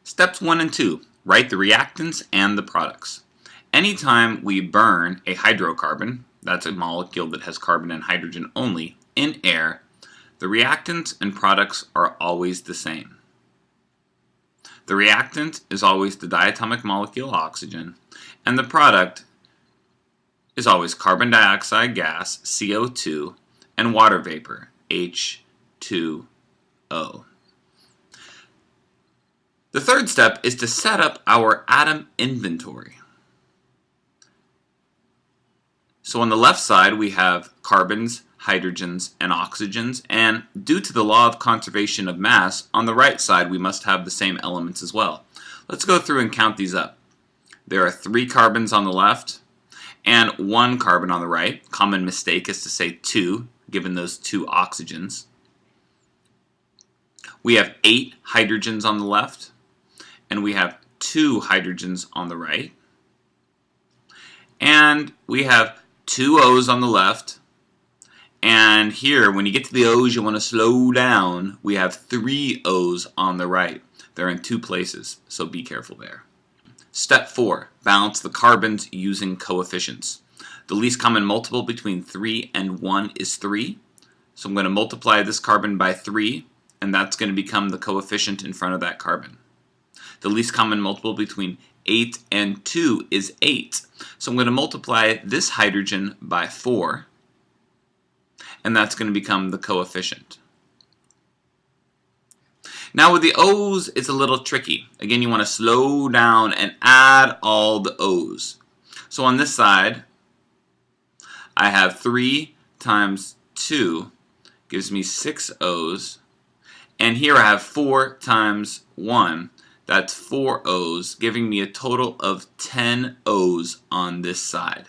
Steps 1 and 2. Write the reactants and the products. Anytime we burn a hydrocarbon, that's a molecule that has carbon and hydrogen only, in air, the reactants and products are always the same. The reactant is always the diatomic molecule oxygen, and the product is always carbon dioxide gas, CO2, and water vapor, H2O. The third step is to set up our atom inventory. So on the left side we have carbons, hydrogens, and oxygens, and due to the law of conservation of mass, on the right side we must have the same elements as well. Let's go through and count these up. There are 3 carbons on the left and 1 carbon on the right. Common mistake is to say 2, given those 2 oxygens. We have 8 hydrogens on the left, and we have 2 hydrogens on the right. And we have 2 O's on the left. And here, when you get to the O's, you want to slow down. We have 3 O's on the right. They're in 2 places, so be careful there. Step 4. Balance the carbons using coefficients. The least common multiple between 3 and 1 is 3. So I'm going to multiply this carbon by 3, and that's going to become the coefficient in front of that carbon. The least common multiple between 8 and 2 is 8. So I'm going to multiply this hydrogen by 4, and that's going to become the coefficient. Now with the O's, it's a little tricky. Again, you want to slow down and add all the O's. So on this side, I have 3 times 2 gives me 6 O's. And here I have 4 times 1. That's 4 O's, giving me a total of 10 O's on this side.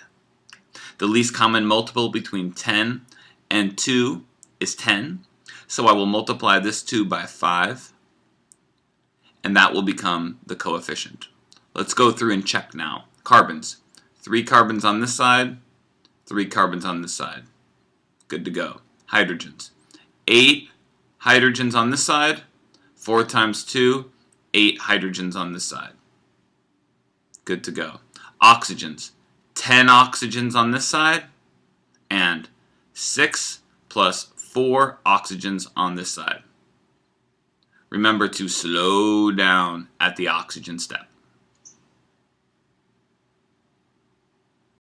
The least common multiple between 10 and 2 is 10. So I will multiply this 2 by 5, and that will become the coefficient. Let's go through and check now. Carbons. 3 carbons on this side, 3 carbons on this side. Good to go. Hydrogens. 8 hydrogens on this side, 4 times 2, 8 hydrogens on this side. Good to go. Oxygens. 10 oxygens on this side, and 6 plus 4 oxygens on this side. Remember to slow down at the oxygen step.